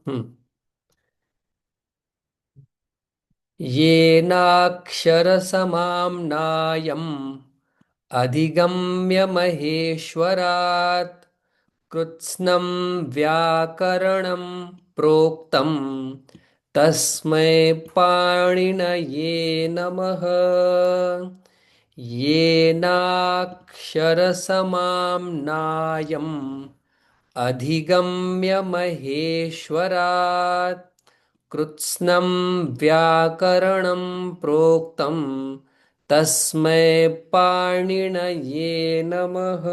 हम्म. येनाक्षरसमाम्नायम् अधिगम्य महेश्वरात् कृत्स्नं व्याकरणं प्रोक्तं तस्मै पाणिनये नमः। येनाक्षरसमाम्नायम् अधिगम्य महेश्वरात् कृत्स्नं व्याकरणं प्रोक्तं तस्मै पाणिनये नमः।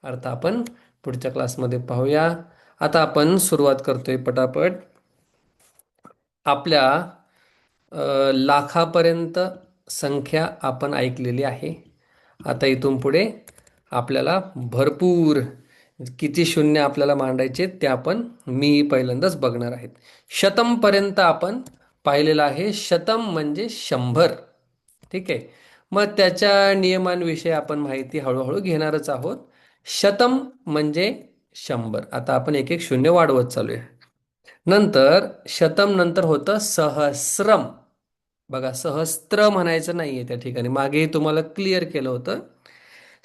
अर्थ आपण पुढच्या क्लासमध्ये पाहूया. आता आपण सुरुवात करतोय पटापट. आपल्या लाखापर्यंत संख्या आपण ऐकलेली आहे. आता इथून पुढे आपल्याला भरपूर किती शून्य आपल्याला मांडायचे ते आपण मी पहिल्यांदाच बघणार आहेत. शतमपर्यंत आपण पाहिलेलं आहे. शतम म्हणजे 100. ठीक आहे. मग त्याच्या नियमांविषयी आपण माहिती हळूहळू घेणारच आहोत. शतम म्हणजे 100. आता आपण एक एक शून्य वाढवत चालूया. नंतर शतम नंतर होतं सहस्रम. बघा, सहस्त्र म्हणायचं नाहीये त्या ठिकाणी, मागेही तुम्हाला क्लिअर केलं होतं.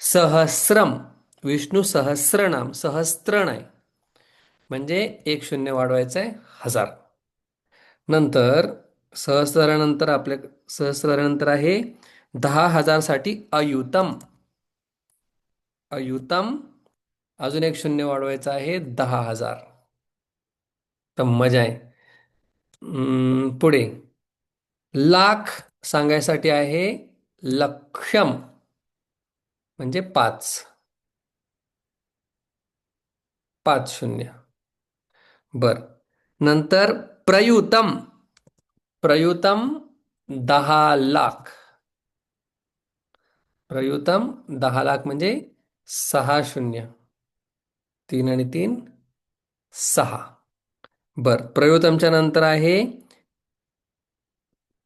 सहस्रम, विष्णू सहस्रनाम, सहस्त्र नाही. म्हणजे एक शून्य वाढवायचं आहे, 1000. नंतर सहस्रानंतर आपल्या सहस्रानंतर आहे 10,000 साठी अयुतम. अयुतम, अजून एक शून्य वाढवायचं आहे, 10,000. तर मजा आहे. पुढे लाख सांगायसाठी आहे लक्षम, म्हणजे 5. 5 शून्य. बर. नंतर प्रयुतम. प्रयुतम 10,00,000. प्रयुतम 10,00,000 म्हणजे 6 शून्य. 3 आणि 3 6. बर. प्रयुतमच्या नंतर आहे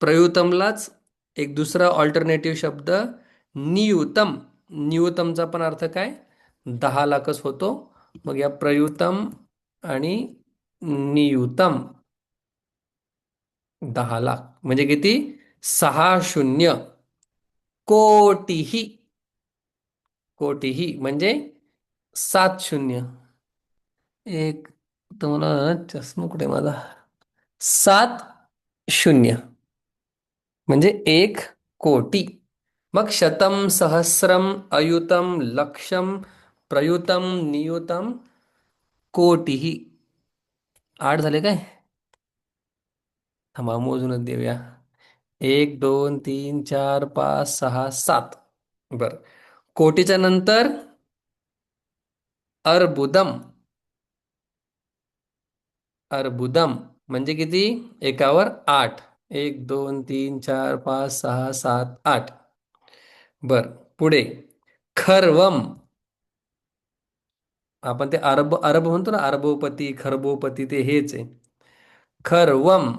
प्रयुतमलाच एक दुसरा ऑल्टरनेटिव्ह शब्द नियुतम. नियुतमचा पण अर्थ काय? 10,00,000च होतो. मग या प्रयुतम आणि नियुतम 10,00,000 म्हणजे किती? 6 शून्य. कोटीही. कोटीही म्हणजे 7 शून्य. एक, तुम्हाला चष्मा कुठे माझा? 7 शून्य म्हणजे 1 कोटी. मग शतम, सहस्रम, अयुतम, लक्षम, प्रयुतम, नियुतम, कोटीही. 8 झाले काय? थांबा, मोजूनच देऊया. 1 2 3 4 5 6 7. बर. कोटीच्या नंतर अर्बुदम. अर्बुदम म्हणजे किती? एकावर 8. 1 2 3 4 5 6 7 8. बर. पुढे खर्वम. आपण ते अरब अरब म्हणतो ना, अरबोपती, खरबोपती, ते हेच आहे. खर्वम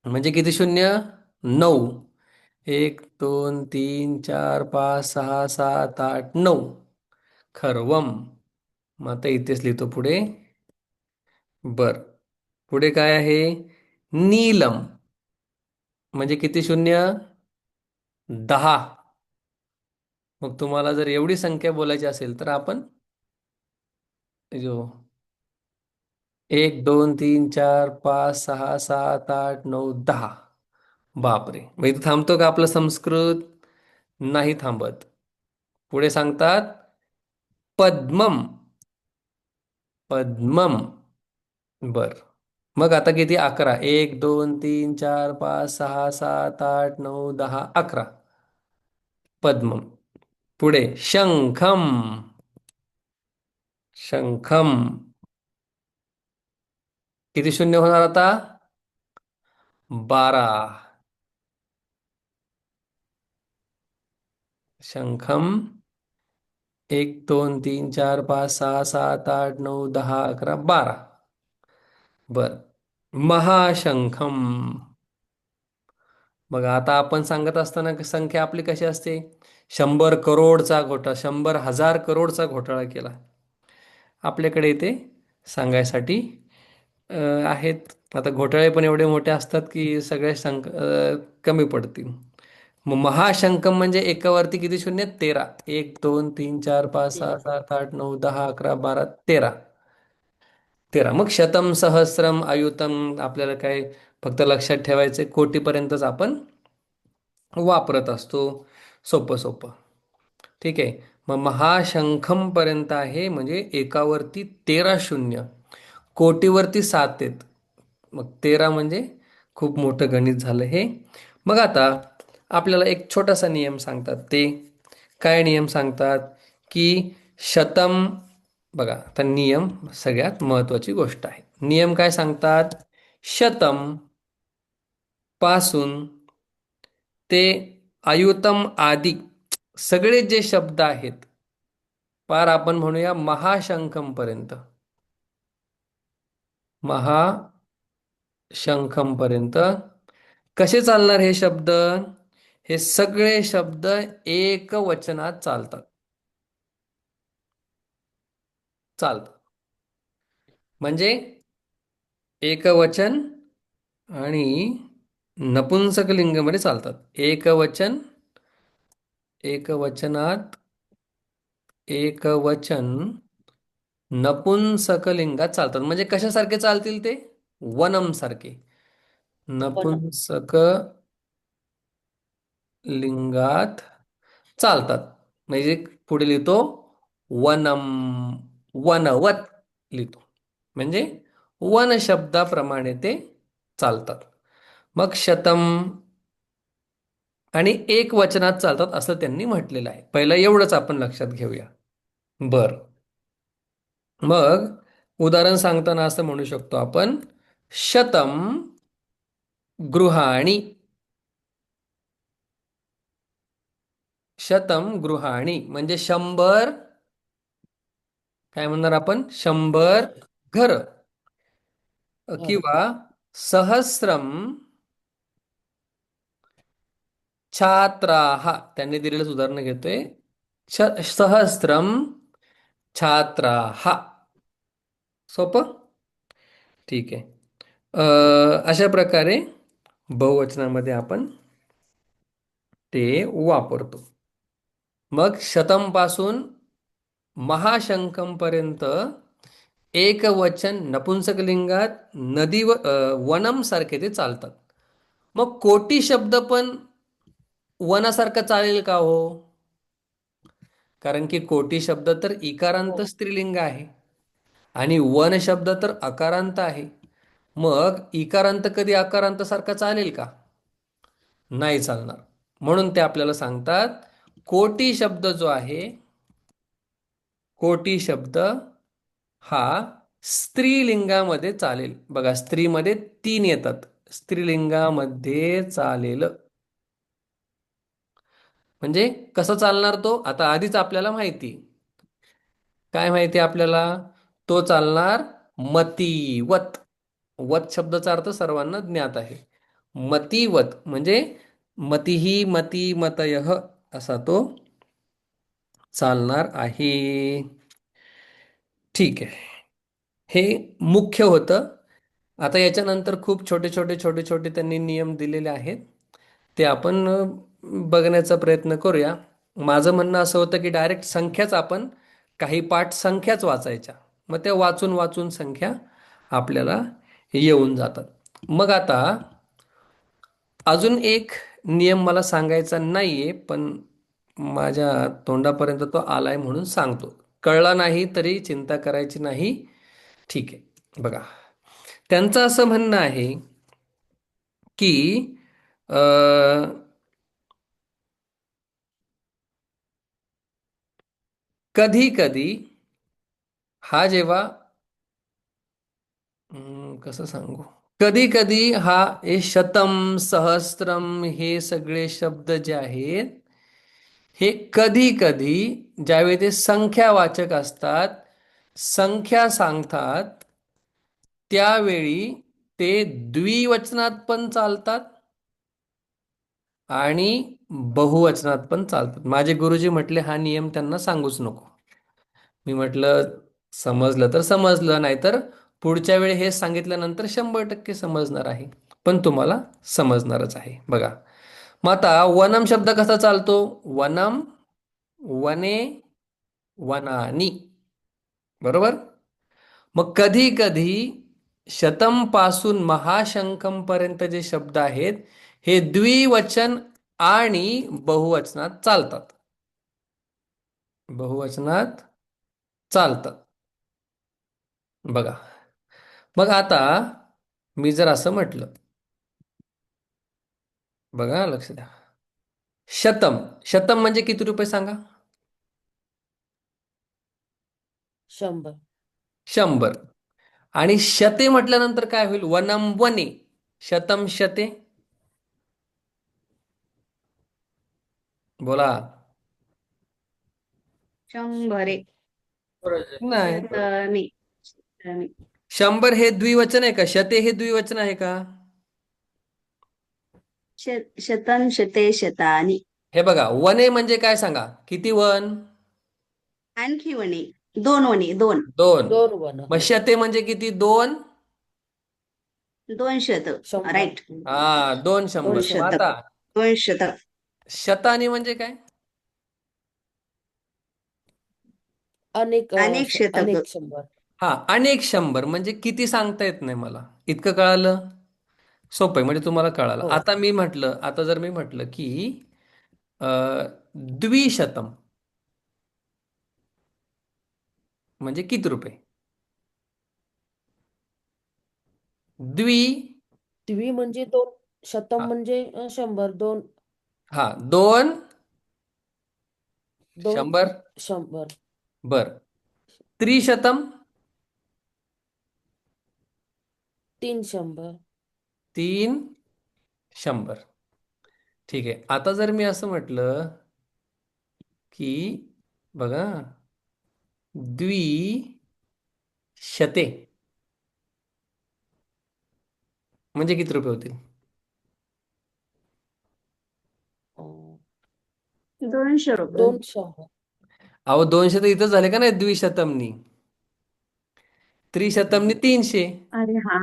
म्हणजे किती शून्य? 9. 1 2 3 4 5 6 7 8 9. खर्वम. मग आता इथेच लिहितो पुढे. बर. पुढे काय आहे? नीलम म्हणजे किती शून्य? 10. मग तुम्हाला जर एवढी संख्या बोलायची असेल तर आपण जो 1 2 3 4 5 6 7 8 9 10. बापरे, मग इथं थांबतो का आपलं संस्कृत? नाही थांबत. पुढे सांगतात पद्मम. पद्मम. बर. मग आता किती? 11. 1 2 3 4 5 6 7 8 9 10 11. पद्मम. पुढे शंखम. शंखम किती शून्य होणार आता? 12. शंखम 1 2 3 4 5 6 7 8 9 10 11 12. बर. महाशंखम. बघा, आता आपण सांगत असताना संख्या आपली कशी असते? 100 करोडचा घोटाळा, 100,000 करोडचा घोटाळा केला. आपल्याकडे इथे सांगायसाठी अ, आहेत. आता घोटाळे पण एवढे मोठे असतात की सगळे कमी पडतील. मग महाशंखम म्हणजे एकावरती किती शून्य? 13. 1 2 3 4 5 6 7 8 9 10 11 12 13. 13. मग शतम सहस्रम अयुतम आपल्याला काय फक्त लक्षात ठेवायचे कोटीपर्यंतच आपण वापरत असतो. सोपं सोपं. ठीक आहे. मग महाशंखम पर्यंत आहे म्हणजे एकावरती 13 शून्य. कोटीवरती 7 आहेत. मग 13 म्हणजे खूप मोठं गणित झालं हे. मग आता आपल्याला एक छोटासा नियम सांगतात. ते काय नियम सांगतात की शतम, बघा आता नियम सगळ्यात महत्वाची गोष्ट आहे. नियम काय सांगतात? शतम पासून ते अयुतम आदी सगळे जे शब्द आहेत पार आपण म्हणूया महाशंखम पर्यंत. महाशंखम पर्यंत कसे चालणार हे शब्द? हे सगळे शब्द एक वचनात चालतात. चालतात म्हणजे एकवचन आणि नपुंसकलिंगमध्ये चालतात. एकवचन, एकवचनात, एकवचन नपुंसकलिंगात चालतात. म्हणजे कशासारखे चालतील ते? वनम सारखे. नपुंसक लिंगात चालतात. म्हणजे पुढे लिहितो वनम, वनवत लिहितो. म्हणजे वन शब्दाप्रमाणे ते चालतात. मग शतम आणि एक वचनात चालतात असं त्यांनी म्हटलेलं आहे. पहिलं एवढंच आपण लक्षात घेऊया. बर. मग उदाहरण सांगताना असं म्हणू शकतो आपण, शतम गृहाणी. शतम गृहाणी म्हणजे 100, काय म्हणणार आपण? 100 घर. किंवा सहस्रम छात्राः, त्यांनी दिलेलंच उदाहरण घेतोय. सहस्रम छात्राः. सोपं. ठीक आहे. अशा प्रकारे बहुवचनामध्ये आपण ते वापरतो. मग शतम पासून महाशंखम पर्यंत एक वचन नपुंसकलिंगात नदी व वनम सारखे ते चालतात. मग कोटी शब्द पण वनासारखं चालेल का हो? कारण की कोटी शब्द तर इकारांत स्त्रीलिंग आहे आणि वन शब्द तर अकारांत आहे. मग इकारांत कधी अकारांत सारखा चालेल का? नाही चालणार. म्हणून ते आपल्याला सांगतात कोटी शब्द जो आहे, कोटी शब्द हा स्त्रीलिंगामध्ये चालेल. बघा स्त्रीमध्ये 3 येतात. स्त्रीलिंगामध्ये चालेल. म्हणजे कसं चालणार तो? आता आधीच आपल्याला माहिती. काय माहिती आपल्याला? तो चालणार मतीवत. वत शब्दाचा अर्थ सर्वांना ज्ञात आहे. मतीवत म्हणजे मतीही मती मतयः असा तो चालणार आहे. ठीक आहे. हे मुख्य होतं. आता याच्यानंतर खूप छोटे छोटे छोटे छोटे त्यांनी नियम दिलेले आहेत. ते आपण बघण्याचा प्रयत्न करूया. माझं म्हणणं असं होतं की डायरेक्ट संख्याच आपण काही पाठ संख्याच वाचायच्या. मग त्या वाचून वाचून संख्या आपल्याला येऊन जातात. मग आता अजून एक नियम मला सांगायचा नाहीये, पण माझ्या तोंडापर्यंत तो आलाय म्हणून सांगतो. कळला नाही तरी चिंता करायची नाही. ठीक आहे. बघा त्यांचं असं म्हणणं आहे की कधी कधी हा जेव्हा कसं सांगू, कधी कधी हा हे शतम सहस्त्रम हे सगळे शब्द जे आहेत हे कधी कधी ज्यावेळी ते संख्यावाचक असतात, संख्या सांगतात, त्यावेळी ते द्विवचनात पण चालतात आणि बहुवचनात पण चालतात. माझे गुरुजी म्हटले हा नियम त्यांना सांगूच नको. मी म्हटलं समजलं तर समजलं, नाहीतर पुढच्या वेळी हे सांगितल्यानंतर 100% समजणार आहे. पण तुम्हाला समजणारच आहे. बघा, मग आता वनम शब्द कसा चालतो? वनम, वने, वनानी. बरोबर? मग कधी कधी शतम पासून महाशंखम पर्यंत जे शब्द आहेत, हे द्विवचन आणि बहुवचनात चालतात. बहुवचनात चालतात. बघा, मग आता मी जर असं म्हटलं, बघा लक्ष द्या. शतम, शतम म्हणजे किती रुपये सांगा? 100. 100. आणि शते म्हटल्यानंतर काय होईल? वनम वने. शतम शते. बोला. 100. नाही. शतमी. शतमी. 100 हे द्विवचन आहे का? शते हे द्विवचन आहे का? शतं शते शतानी. हे बघा, वने म्हणजे काय सांगा? किती वन? आणखी वने. 2 वने. 2. 2. 2 वन. मग शते म्हणजे किती? 2. 200. 100. राईट. हा, 2 2 100. मग शतक. आता 2 शतक. शतानी म्हणजे काय? अनेक अनेक शतक. अनेक 100. हा, अनेक 100 म्हणजे किती सांगता येत नाही मला. इतकं कळालं? सोपं आहे, म्हणजे तुम्हाला कळालं. हो. आता जर मी म्हटलं की अ, द्विशतम म्हणजे किती रुपये? द्वि, द्वि म्हणजे 2. शतम हा, म्हणजे 100. 2. हा, 2 2 100. 100. बर. त्रिशतम? 3 100. 3 100. ठीक आहे. आता जर मी असं म्हटलं की बघा, द्विशते म्हणजे किती रुपये होतील? 200 रुपये. 200. अहो, 200 तर इथं झाले का नाही द्विशतमनी? त्रिशतमनी 300. अरे हा.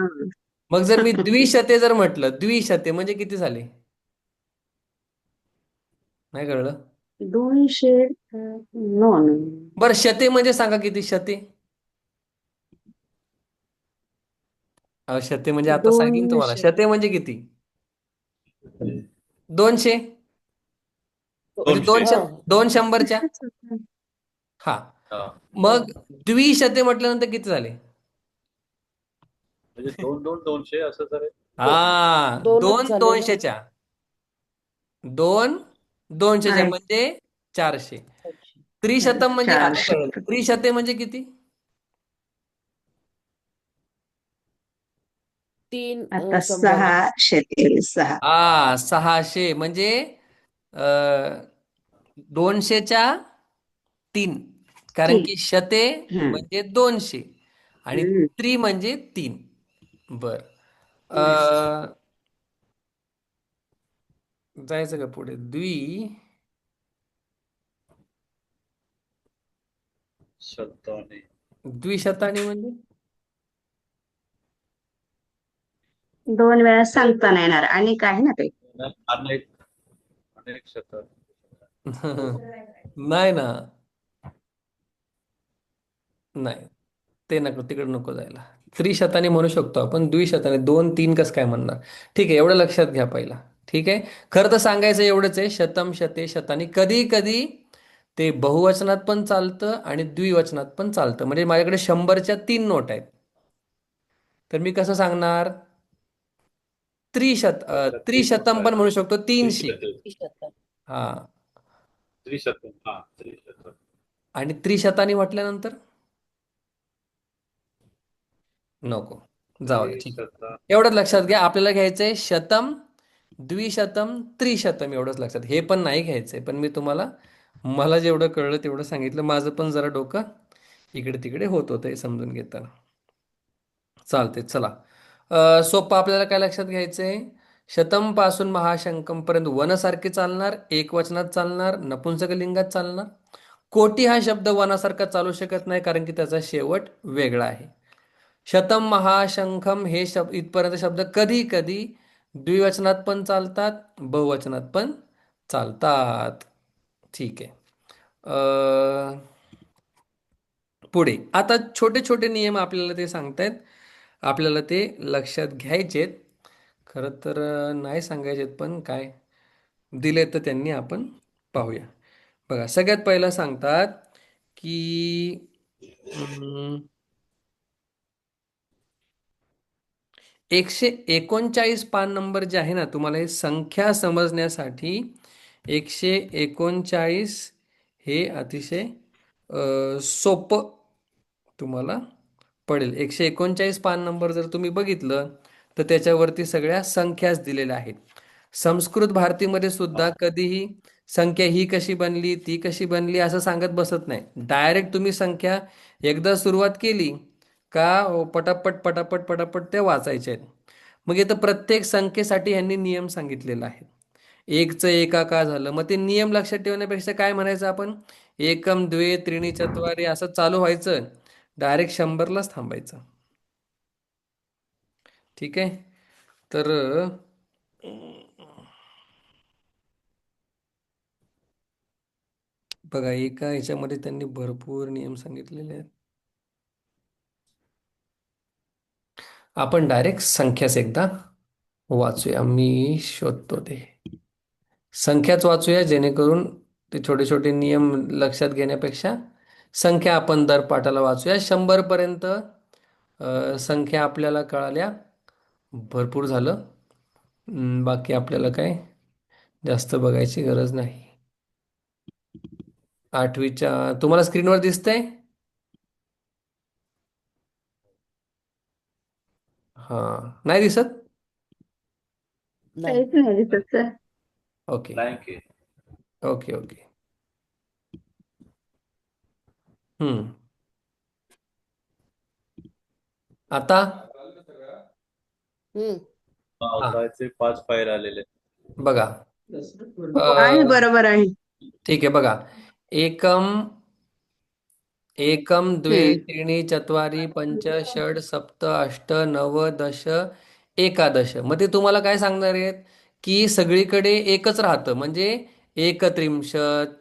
मग जर मी द्विशते जर म्हटलं, द्विशते म्हणजे किती झाले? नाही कळलं? 200. No no. बरं, शते म्हणजे सांगा किती शते? अहो, शते म्हणजे आता सांगेन तुम्हाला. 200. शते म्हणजे किती? 200. म्हणजे 200. दोन शंभरच्या. हा. हा. हो. मग द्विशते म्हटल्यानंतर किती झाले? म्हणजे 2 असं जर आहे. हा, 2च 2 झाले ना. 200च्या. 2 200च्या आहे. म्हणजे 400. त्रिशतम म्हणजे आता 400. कळलं. त्रिशते म्हणजे किती? 3 आता 100. 606. 600 म्हणजे अ, 200च्या 3. कारण ठीक. की शते हम्म. म्हणजे 200 आणि हम्म. त्रि म्हणजे 3. बर. Yes. जायचं का पुढे? शताने. द्विशतानी म्हणजे 2 वेळा सांगता नाही येणार आणि काय ना ते. अनेक अनेक शतक. हो. नाही ना. नाही, ते नको, तिकडे नको जायला. त्रिशतानी म्हणू शकतो आपण, द्विशतानी 2 3 कसं काय म्हणणार? ठीक आहे, एवढं लक्षात घ्या पहिला. ठीक आहे. खरं तर सांगायचं एवढंच आहे, शतम शते शतानी. कधी कधी ते बहुवचनात पण चालतं आणि द्विवचनात पण चालतं. म्हणजे माझ्याकडे 100च्या 3 नोट आहेत, तर मी कसं सांगणार? त्यातल्या तीन त्रिशतम नोटा पण आहेत. म्हणू शकतो, 300. त्रिशतक. शतक. हा. त्रिशतक. हा, त्रिशतक. आणि त्रिशतानी म्हटल्यानंतर नको, जाऊ दे. ठीक आहे. त्रिशता. एवढंच लक्षात घ्या, आपल्याला घ्यायचंय शतम, द्विशतम, त्रिशतम. एवढंच लक्षात. हे पण नाही घ्यायचंय, पण मी तुम्हाला, मला जेवढं कळलं तेवढं सांगितलं. माझं पण जरा डोकं इकडे तिकडे होत होतं हे समजून घेताना. चालते, चला. सोपं आपल्याला काय लक्षात घ्यायचंय? शतम पासून महाशंकम पर्यंत वनसारखे चालणार, एकवचनात चालणार, नपुंसकलिंगात चालणार. कोटी हा शब्द वनासारखा चालू शकत नाही कारण की त्याचा शेवट वेगळा आहे. शतम महाशंखम हे शब्द इथपर्यंत शब्द कधी कधी द्विवचनात पण चालतात, बहुवचनात पण चालतात. ठीक आहे. पुढे आता छोटे छोटे नियम आपल्याला ते सांगतायत, आपल्याला ते लक्षात घ्यायचेत. खरं तर नाही सांगायचेत पण काय दिले तर त्यांनी आपण पाहूया. बघा सगळ्यात पहिलं सांगतात की 139 पान नंबर जे आहे ना, तुम्हाला हे संख्या समजण्यासाठी 139 हे अतिशय सोपं तुम्हाला पडेल. 139 पान नंबर जर तुम्ही बघितलं तर त्याच्यावरती सगळ्या संख्याच दिलेल्या आहेत. संस्कृत भारतीमध्ये सुद्धा कधीही संख्या ही कशी बनली, ती कशी बनली असं सांगत बसत नाही. डायरेक्ट तुम्ही संख्या एकदा सुरुवात केली का पटापट पटापट पटापट त्या वाचायच्या आहेत. मग इथं प्रत्येक संख्येसाठी ह्यांनी नियम सांगितलेला आहे. एकचं एकाकार झालं, मग ते नियम लक्षात ठेवण्यापेक्षा काय म्हणायचं आपण, एकम द्वे त्रिणी चत्वारी असं चालू व्हायचं, डायरेक्ट 100लाच थांबायचं. ठीक आहे. तर बघा एका ह्याच्यामध्ये त्यांनी भरपूर नियम सांगितलेले आहेत. आपण डायरेक्ट संख्याच एकदा वाचूया. मी शोधतो ते संख्याच वाचूया, जेणेकरून ते छोटे छोटे नियम लक्षात घेण्यापेक्षा संख्या आपण दर पाठाला वाचूया. 100 पर्यंत संख्या आपल्याला कळाल्या, भरपूर झालं. बाकी आपल्याला काय जास्त बघायची गरज नाही. 8वीच्या तुम्हाला स्क्रीनवर दिसतंय? हां, नाही दिसत? नाही. काहीच नाही दिसत सर. ओके ब्लँक आहे. Okay okay. हम्म. आता हम्म. हा पावसाचे 5 पायऱ्या आलेले आहेत. बघा आहे, अ, बरोबर आहे. ठीक आहे. बघा एकम एकम द्वे हम्म. त्रीणि चत्वारि पंच षड सप्त अष्ट नव दश एकादश. मग ते तुम्हाला काय सांगणार आहेत की सगळीकडे एकच राहतं, म्हणजे एकत्रिंशत,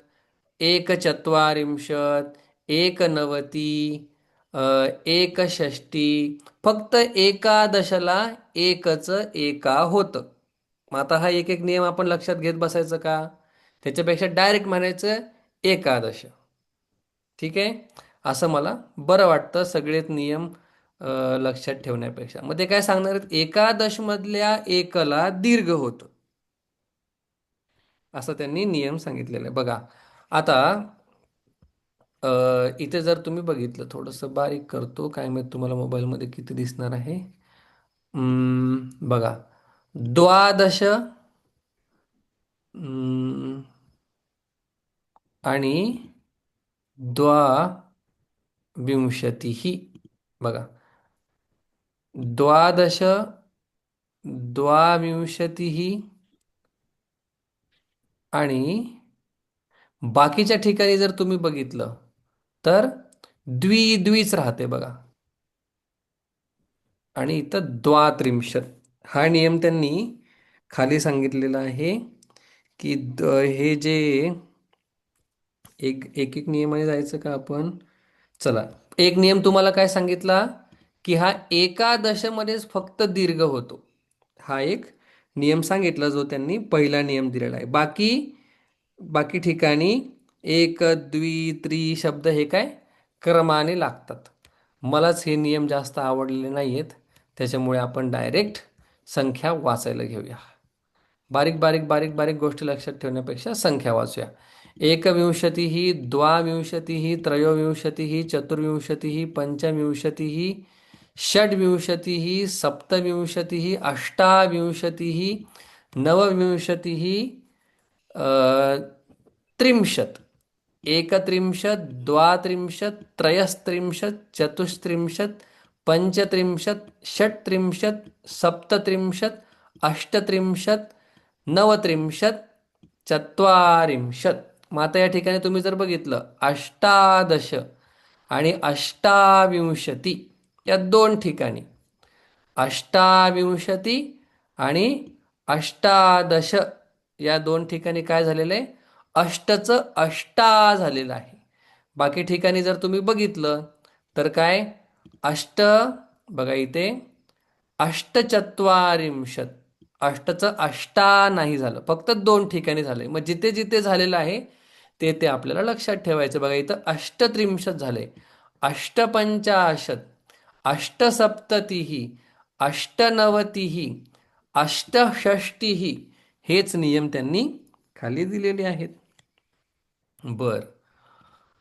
एकचत्वारिंशत, एकनवती, एकषष्टी. फक्त एकादशला एकच एका होतं. मग आता हा एक एक नियम आपण लक्षात घेत बसायचं का? त्याच्यापेक्षा डायरेक्ट म्हणायचं एकादश. ठीक आहे. असं मला बरं वाटतं सगळेच नियम लक्षात ठेवण्यापेक्षा. मग ते काय सांगणार आहेत, एकादश मधल्या एकला दीर्घ होतं, असं त्यांनी नियम सांगितलेला आहे. बघा आता इथे जर तुम्ही बघितलं, थोडंसं बारीक करतो, काय माहित तुम्हाला मोबाईलमध्ये किती दिसणार आहे. बघा द्वादश आणि द्वाविंशतिः. बघा द्वादश, द्वाविंशतिः आणि बाकीच्या ठिकाणी जर तुम्ही बघितलं तर द्वीच राहते बघा. आणि इथं द्वात्रिंशत हा नियम त्यांनी खाली सांगितलेला आहे की हे जे एक एक एक नियमाने जायचं का आपण. चला, एक नियम तुम्हाला काय सांगितला की हा एकादशमध्येच फक्त दीर्घ होतो. हा एक नियम सांगितला जो त्यांनी पहिला नियम दिलेला आहे. बाकी बाकी ठिकाणी एक द्वि त्रि शब्द हे काय क्रमाने लागतात. मलाच हे नियम जास्त आवडलेले नाही आहेत, त्याच्यामुळे आपण डायरेक्ट संख्या वाचायला घेऊया. बारीक बारीक बारीक बारीक गोष्टी लक्षात ठेवण्यापेक्षा संख्या वाचूया. एकविंशतिः, द्वाविंशतिः, त्रयोविंशतिः, चतुर्विंशतिः, पंचविंशतिः, षड्विंशतिः, सप्तविंशतिः, अष्टाविंशतिः, नवविंशतिः, त्रिंशत्, एकत्रिंशत्, द्वात्रिंशत्, त्रयस्त्रिंशत्, चतुस्त्रिंशत्, पंचत्रिंशत्, षट्त्रिंशत्, सप्तत्रिंशत्, अष्टत्रिंशत्, नवत्रिंशत्, चत्वारिंशत्. मग आता या ठिकाणी तुम्ही जर बघितलं अष्टादश आणि अष्टाविंशती या दोन ठिकाणी अष्टाविंशती आणि अष्टादश या दोन ठिकाणी काय झालेलं आहे अष्टचं अष्टा झालेलं आहे. बाकी ठिकाणी जर तुम्ही बघितलं तर काय अष्ट बघा इथे अष्टचत्वारिंशत अष्टचं अष्टा नाही झालं फक्त दोन ठिकाणी झालंय. मग जिथे जिथे झालेलं आहे ते ते आपल्याला लक्षात ठेवायचं. बघा इथं अष्टत्रिंशत झालंय अष्टपंचाशत अष्टसप्ततिही अष्टनवतिही अष्टषष्टिही हेच नियम त्यांनी खाली दिलेले आहेत. बर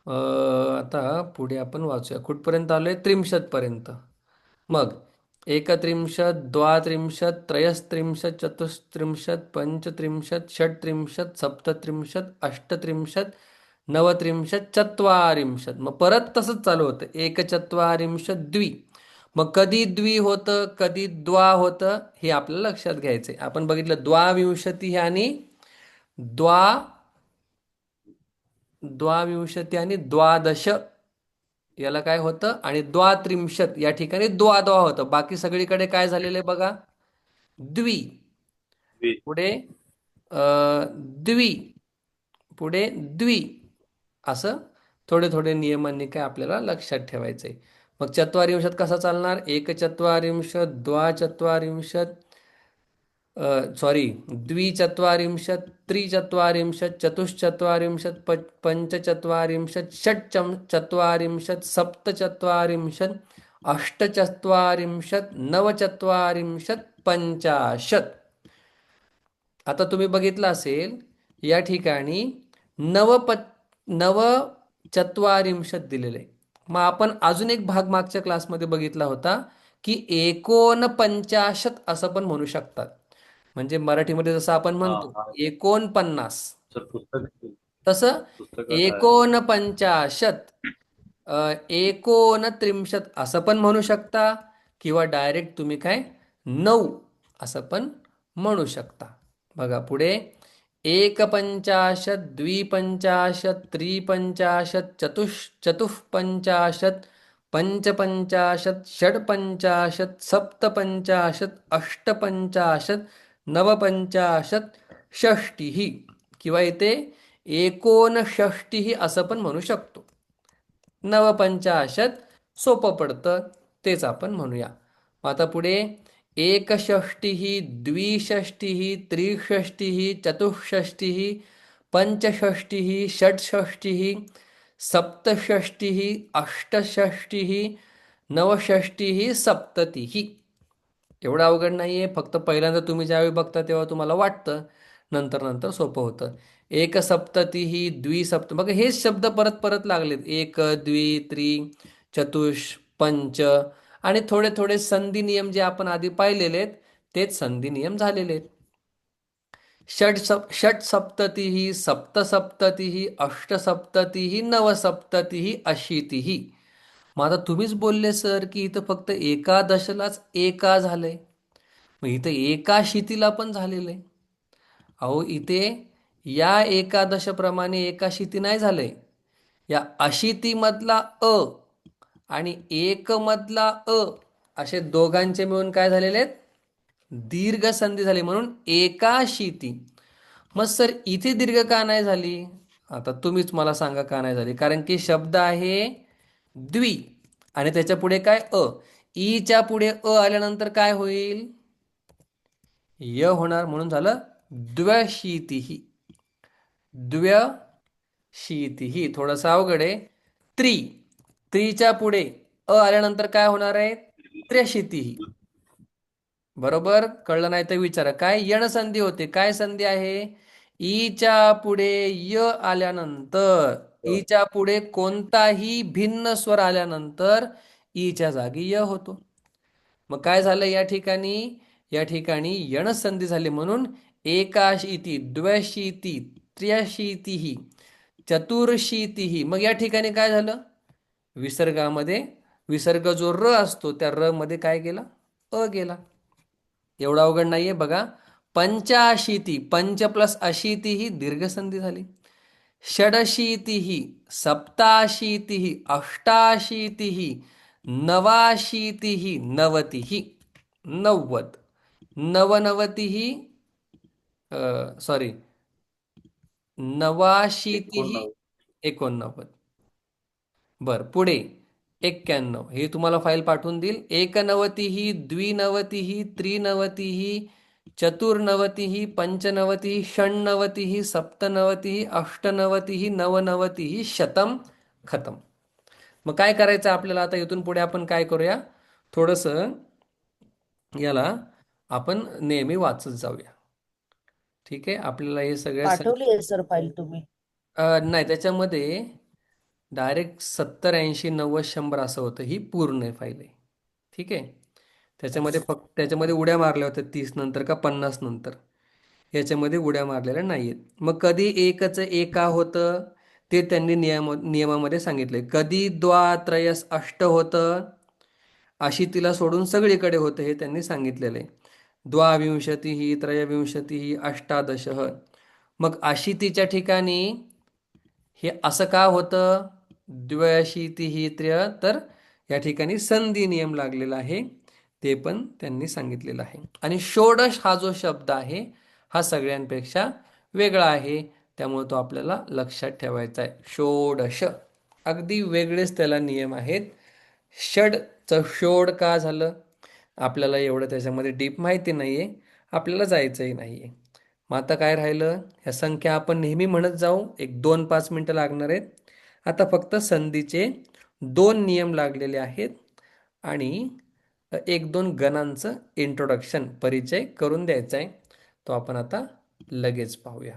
आता पुढे आपण वाचूया कुठपर्यंत आलोय त्रिंशत पर्यंत. मग एकत्रिंशत द्वात्रिंशत त्रयस्त्रिंशत चतुस्त्रिंशत पंचत्रिंशत षट्त्रिंशत सप्तत्रिंशत अष्टत्रिंशत नवत्रिंशत चत्वारिंशत. मग परत तसंच चालू होतं एकचत्वारिंशत द्वि. मग कधी द्वि होतं कधी द्वा होतं हे आपल्याला लक्षात घ्यायचंय. आपण बघितलं द्वाविंशती आणि द्वा द्वाविंशती आणि द्वादश याला काय होतं आणि द्वात्रिंशत या ठिकाणी द्वा होतं. बाकी सगळीकडे काय झालेलं आहे बघा द्वि द्वि पुढे द्वि पुढे द्वि असं थोडे थोडे नियमांनी काय आपल्याला लक्षात ठेवायचंय. मग चत्वारिंशत कसा चालणार एकचत्वारिंशत द्वाचत्वारिंशत सॉरी द्विचत्वारिंशत त्रिचत्वारिंशत चतुश्चत्वारिंशत पंचचत्वारिंशत षट्चत्वारिंशत सप्तचत्वारिंशत अष्टचत्वारिंशत नवचत्वारिंशत पंचाशत. आता तुम्ही बघितलं असेल या ठिकाणी नवचत्वारिंशत दिलेलं आहे. मग आपण अजून एक भाग मागच्या क्लासमध्ये बघितला होता की 49 असं पण म्हणू शकतात. म्हणजे मराठीमध्ये जसं आपण हा म्हणतो हा 49 सर पुस्तक तसं पुस्तकात आहे. 49 एकोणत्रिंशत असं पण म्हणू शकता किंवा डायरेक्ट तुम्ही काय 9 असं पण म्हणू शकता. बघा पुढे एकपंचाशत द्विपंचाशत त्रिपंचाशत चतुःपंचाशत पंचपंचाशत षड्पंचाशत सप्तपंचाशत अष्टपंचाशत नवपंचाशत षष्टिही किंवा इथे एकोणषष्टिही असं पण म्हणू शकतो. नवपंचाशत सोपं पडतं तेच आपण म्हणूया. आता पुढे एकषष्टिः द्विषष्टिः त्रिषष्टिः चतुष्षष्टिः पंचषष्टिः षट्षष्टिः सप्तषष्टिः अष्टषष्टिः नवषष्टिः सप्ततिः. एवढं अवघड नाही आहे. फक्त पहिल्यांदा तुम्ही ज्यावेळी बघता तेव्हा तुम्हाला वाटतं नंतर नंतर सोपं होतं. एक सप्ततिः द्विसप्त बघा हेच शब्द परत परत लागलेत एक द्वि त्रि चतुष पंच आणि थोडे थोडे संधी नियम जे आपण आधी पाहिलेले आहेत तेच संधी नियम झालेले आहेत. षट्सप्ततिः सप्तसप्ततिः अष्टसप्ततिः नवसप्ततिः अशीतिः. मग आता तुम्हीच बोलले सर की इथं फक्त एकादशलाच एका झालंय. मग इथं एकाशीतीला पण झालेलं आहे. अहो इथे या एकादशप्रमाणे एकाशीती नाही झालंय. या अशीतीमधला अ आणि एक मधला अ असे दोघांचे मिळून काय झालेले आहेत दीर्घ संधी झाली म्हणून एकाशीती. मग सर इथे दीर्घ का नाही झाली आता तुम्हीच मला सांगा का नाही झाली. कारण की शब्द आहे द्वि आणि त्याच्या पुढे काय अ ईच्या पुढे अ आल्यानंतर काय होईल य होणार म्हणून झालं द्व्यशीतिही. द्व्यशीतिही थोडंसं अवघड आहे. त्रिच्या पुढे अ आल्यानंतर काय होणार आहे त्र्यशीतिही. बरोबर कळलं नाही तर विचारा. काय यण संधी होते काय संधी आहे ईच्या पुढे य आल्यानंतर ईच्या पुढे कोणताही भिन्न स्वर आल्यानंतर ईच्या जागी य होतो. मग काय झालं या ठिकाणी यण संधी झाली म्हणून एकाशीती द्व्यशीती त्र्यशीतिही चतुर्शीतिही. मग या ठिकाणी काय झालं विसर्गामध्ये विसर्ग जो र असतो त्या र मध्ये काय गेला अ गेला. एवढा अवघड नाहीये. बघा पंचाशीती पंच प्लस अशीती ही दीर्घ संधी झाली. षडशीतिः सप्ताशीतिः अष्टाशीतिः नवाशीतिः नवतिः 90 नवनवतिः सॉरी 89 89 बर पुढे 91 हे तुम्हाला फाईल पाठवून देईल. एकनवतिः द्विनवतिः त्रिनवतिः चतुर्नवतिः पंचनवतिः षण्णवतिः सप्तनवतिः अष्टनवतिः नवनवतिः शतम खतम. मग काय करायचं आपल्याला आता इथून पुढे आपण काय करूया थोडंसं याला आपण नेहमी वाचत जाऊया. ठीक आहे आपल्याला हे सगळ्या पाठवली आहे सर फाईल तुम्ही? नाही त्याच्यामध्ये डायरेक्ट 70 80 90 100 असं होतं. ही पूर्ण फाईल आहे. ठीक आहे त्याच्यामध्ये फक्त त्याच्यामध्ये उड्या मारल्या होत्या 30 नंतर का 50 नंतर. याच्यामध्ये उड्या मारलेल्या नाहीयेत. मग कधी एकच एका होतं ते त्यांनी नियमामध्ये सांगितले. कधी द्वा त्रयस अष्ट होतं अशीतीला सोडून सगळीकडे होतं हे त्यांनी सांगितलेलं आहे. द्वाविंशतिः त्रयोविंशतिः अष्टादशः. मग अशीतीच्या ठिकाणी हे असं का होतं द्व्यशीतिः त्रय तर या ठिकाणी संधी नियम लागलेला आहे ते पण त्यांनी सांगितलेलं आहे. आणि षोडश हा जो शब्द आहे हा सगळ्यांपेक्षा वेगळा आहे त्यामुळे तो आपल्याला लक्षात ठेवायचा आहे. षोडश अगदी वेगळेच त्याला नियम आहेत. षडचं षोड का झालं आपल्याला एवढं त्याच्यामध्ये डीप माहिती नाहीये आपल्याला जायचंही नाहीये. मग आता काय राहिलं ह्या संख्या आपण नेहमी म्हणत जाऊ. एक 2-5 मिनटं लागणार आहेत. आता फक्त संधीचे 2 नियम लागलेले आहेत आणि 1-2 गणांचं इंट्रोडक्शन परिचय करून द्यायचा आहे. तो आपण आता लगेच पाहूया.